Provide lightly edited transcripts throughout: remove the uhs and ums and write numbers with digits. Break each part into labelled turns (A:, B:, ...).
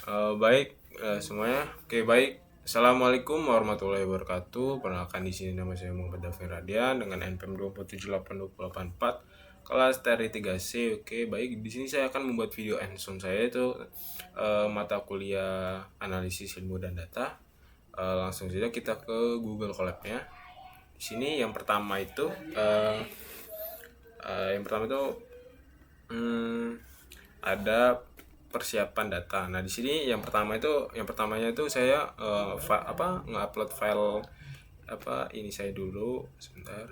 A: Baik, semuanya. Oke, baik. Assalamualaikum warahmatullahi wabarakatuh. Perkenalkan di sini nama saya Muhammad Dafir Radian dengan NPM 2782084 kelas TRI 3C. Oke, baik. Di sini saya akan membuat video hands-on saya itu mata kuliah analisis ilmu dan data. Langsung saja kita ke Google Colab-nya. Di sini yang pertama itu ada persiapan data. Nah, di sini yang pertamanya itu saya ngupload file ini saya dulu sebentar.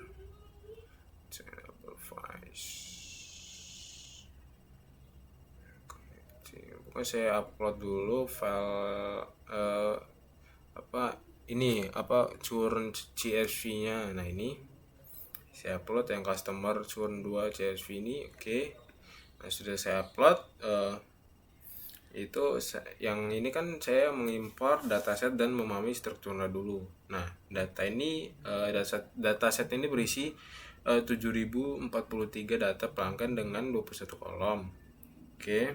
A: Pokoknya saya upload dulu file churn CSV-nya. Nah, ini saya upload yang customer churn 2 CSV ini. Oke. Nah, sudah saya upload. Yang ini kan saya mengimpor dataset dan memahami strukturnya dulu. Nah, dataset ini berisi 7043 data pelanggan dengan 21 kolom. Oke.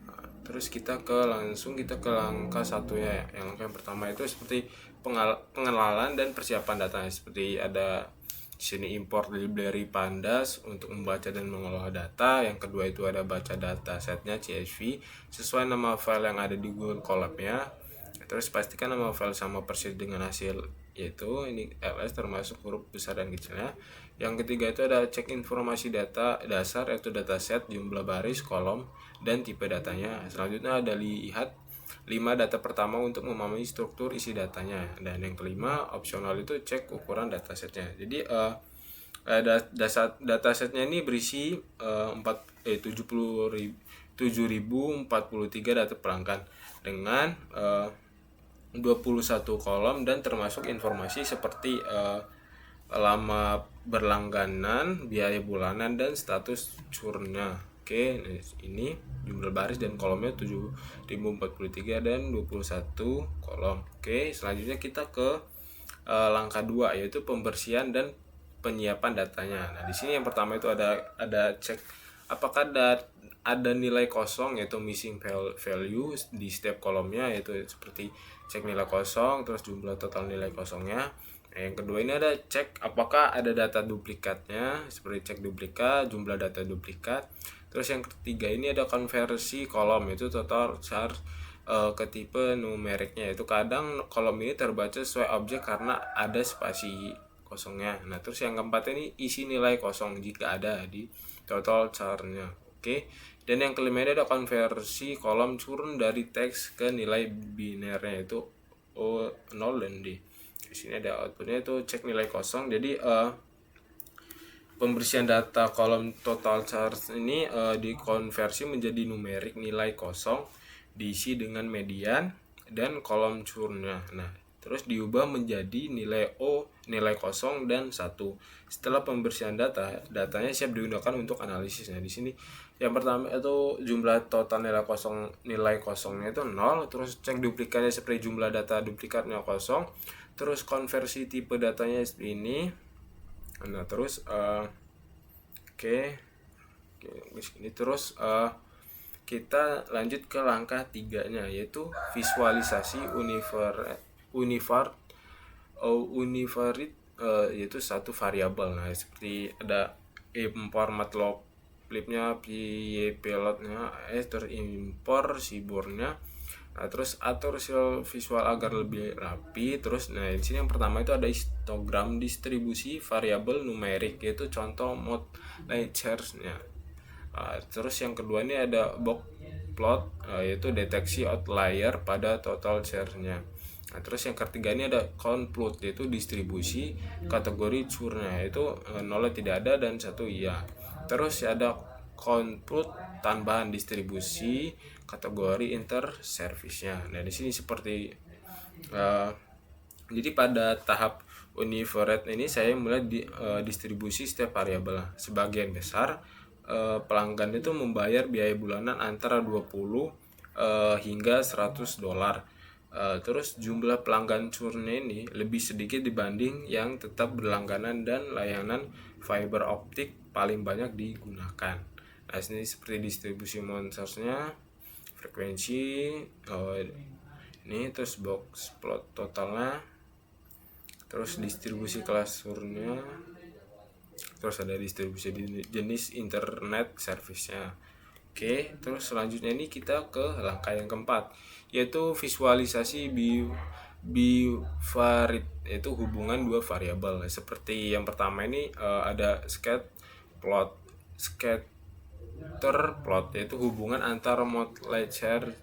A: Nah, terus langsung kita ke langkah satunya ya. Yang langkah yang pertama itu seperti pengenalan dan persiapan datanya, seperti ada sini import library pandas untuk membaca dan mengolah data. Yang kedua itu ada baca data setnya CSV sesuai nama file yang ada di Google Colab-nya. Terus pastikan nama file sama persis dengan hasil, yaitu ini ls termasuk huruf besar dan kecilnya. Yang ketiga itu ada cek informasi data dasar, yaitu dataset, jumlah baris, kolom, dan tipe datanya. Selanjutnya ada lihat 5 data pertama untuk memahami struktur isi datanya. Dan yang kelima opsional itu cek ukuran datasetnya. Jadi datasetnya ini berisi 70.043 data pelanggan dengan 21 kolom dan termasuk informasi seperti lama berlangganan, biaya bulanan, dan status churnnya. Oke, ini jumlah baris dan kolomnya 7043 dan 21 kolom. Oke, selanjutnya kita ke langkah 2, yaitu pembersihan dan penyiapan datanya. Nah, di sini yang pertama itu ada cek apakah ada nilai kosong, yaitu missing value di setiap kolomnya, yaitu seperti cek nilai kosong terus jumlah total nilai kosongnya. Nah, yang kedua ini ada cek apakah ada data duplikatnya, seperti cek duplikat, jumlah data duplikat. Terus yang ketiga ini ada konversi kolom, itu total char ke tipe numeriknya, itu kadang kolom ini terbaca sesuai objek karena ada spasi kosongnya. Nah, terus yang keempat ini isi nilai kosong jika ada di total char-nya. Oke. Dan yang kelima ini ada konversi kolom churn dari teks ke nilai binernya, itu O 0 dan D. Di sini ada outputnya itu cek nilai kosong. Jadi pembersihan data kolom total charge ini dikonversi menjadi numerik nilai kosong, diisi dengan median dan kolom churnnya. Nah, terus diubah menjadi nilai O, nilai kosong, dan 1. Setelah pembersihan datanya siap digunakan untuk analisis. Nah, di sini yang pertama itu jumlah total nilai kosongnya itu 0, terus cek duplikatnya seperti jumlah data duplikatnya kosong, terus konversi tipe datanya ini. Nah, terus ini terus kita lanjut ke langkah 3-nya, yaitu visualisasi univariate, yaitu satu variabel. Nah, seperti ada import matplotlibnya, pyplotnya, terus impor sibornya. Nah, terus atur visual agar lebih rapi. Terus nah di sini yang pertama itu ada histogram distribusi variabel numerik, yaitu contoh mode layers-nya. Terus yang kedua ini ada box plot, yaitu deteksi outlier pada total share-nya. Nah, terus yang ketiga ini ada count plot, yaitu distribusi kategori churn-nya, yaitu 0 tidak ada dan 1 iya. Terus ada count plot tambahan distribusi kategori inter service-nya. Nah, di sini seperti jadi pada tahap univariate ini saya mulai distribusi setiap variabel. Sebagian besar pelanggan itu membayar biaya bulanan antara 20 hingga $100. Terus jumlah pelanggan churn ini lebih sedikit dibanding yang tetap berlangganan dan layanan fiber optik paling banyak digunakan. Nah, ini seperti distribusi monsters-nya, frekuensi, ini terus box plot totalnya, terus distribusi klasurnya, terus ada distribusi jenis internet service-nya. Oke, terus selanjutnya ini kita ke langkah yang keempat, yaitu visualisasi bivariate, yaitu hubungan dua variabel. Seperti yang pertama ini ada scatter plot, yaitu hubungan antara mode share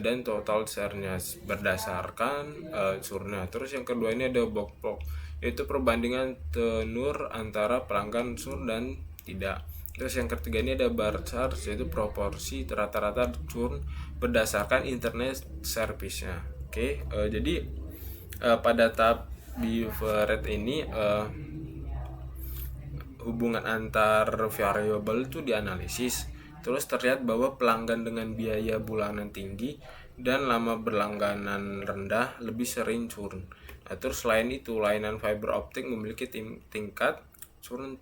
A: dan total share-nya berdasarkan curnya. Terus yang kedua ini ada box plot, yaitu perbandingan tenur antara pelanggan sur dan tidak. Terus yang ketiga ini ada bar chart, yaitu proporsi rata-rata churn berdasarkan internet service-nya. Oke, jadi pada tahap bivariate ini hubungan antar variabel itu dianalisis. Terus terlihat bahwa pelanggan dengan biaya bulanan tinggi dan lama berlangganan rendah lebih sering churn. Nah, terus selain itu, layanan fiber optik memiliki tingkat churn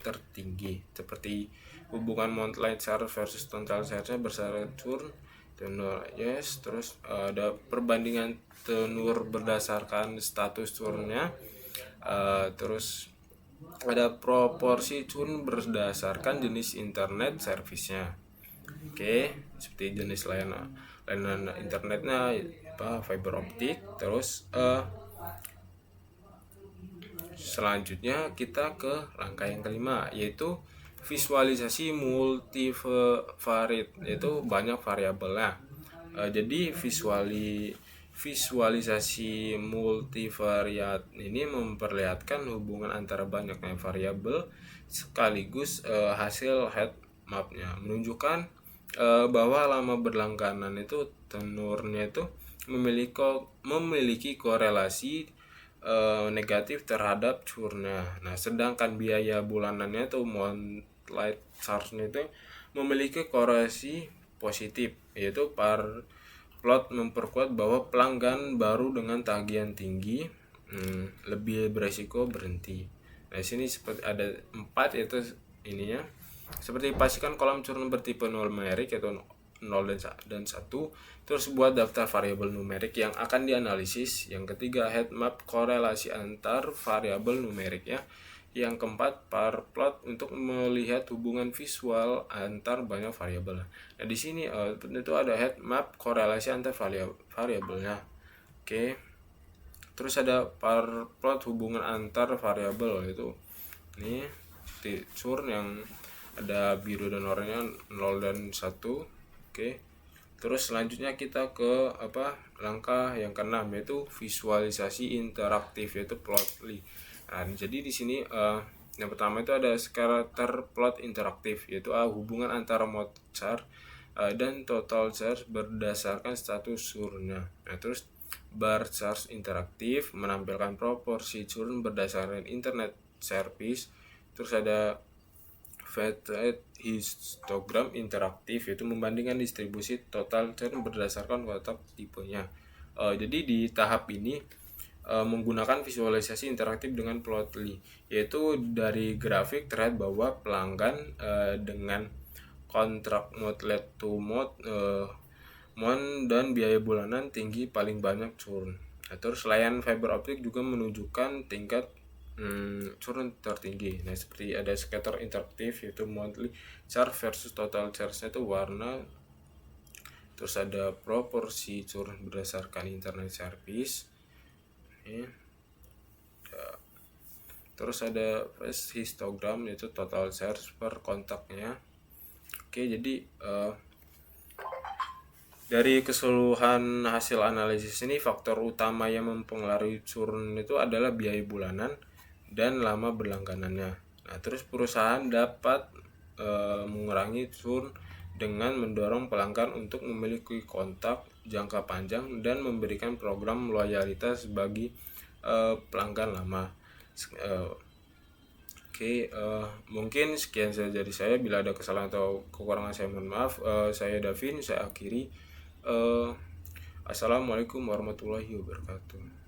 A: tertinggi, seperti hubungan monthly charge versus total charge berdasarkan churn tenur. Terus ada perbandingan tenur berdasarkan status churnnya. Terus ada proporsi churn berdasarkan jenis internet service-nya. Oke, seperti jenis layanan internetnya fiber optik. Terus selanjutnya kita ke langkah yang kelima, yaitu visualisasi multivariate, yaitu banyak variabelnya. Jadi visualisasi multivariate ini memperlihatkan hubungan antara banyaknya variabel sekaligus hasil heat mapnya menunjukkan bahwa lama berlangganan itu tenurnya itu memiliki korelasi negatif terhadap churnnya. Nah, sedangkan biaya bulanannya itu monthly charge-nya itu memiliki korelasi positif, yaitu par plot memperkuat bahwa pelanggan baru dengan tagihan tinggi lebih beresiko berhenti. Nah, sini seperti ada 4, yaitu ininya. Seperti pastikan kolom churn bertipe numerik, yaitu 0 dan 1. Terus buat daftar variabel numerik yang akan dianalisis. Yang ketiga, heat map korelasi antar variabel numerik ya. Yang keempat, par plot untuk melihat hubungan visual antar banyak variabel. Nah, di sini itu ada heat map korelasi antar variabelnya. Oke. Terus ada par plot hubungan antar variabel, itu ini churn yang ada biru dan oranye 0 dan 1. Oke. Terus selanjutnya kita ke langkah yang keenam, yaitu visualisasi interaktif, yaitu plotly. Nah, jadi di sini yang pertama itu ada scatter plot interaktif, yaitu hubungan antara mode chart dan total charge berdasarkan status churnnya. Nah, terus bar chart interaktif menampilkan proporsi churn berdasarkan internet service. Terus ada faded histogram interaktif, yaitu membandingkan distribusi total churn berdasarkan kotak tipenya. Jadi di tahap ini menggunakan visualisasi interaktif dengan plotly, yaitu dari grafik terlihat bahwa pelanggan dengan kontrak mode lead to mode dan biaya bulanan tinggi paling banyak churn. Nah, terus layanan fiber optik juga menunjukkan tingkat churn tertinggi. Nah, seperti ada scatter interaktif, yaitu monthly charge versus total charge-nya itu warna. Terus ada proporsi churn berdasarkan internet service. Terus ada fast histogram, yaitu total charge per kontaknya. Oke, jadi dari keseluruhan hasil analisis ini, faktor utama yang mempengaruhi churn itu adalah biaya bulanan dan lama berlangganannya. Nah, terus perusahaan dapat mengurangi churn dengan mendorong pelanggan untuk memiliki kontak jangka panjang dan memberikan program loyalitas bagi pelanggan lama. Mungkin sekian saja dari saya. Bila ada kesalahan atau kekurangan saya mohon maaf. Saya Davin, saya akhiri. Assalamualaikum warahmatullahi wabarakatuh.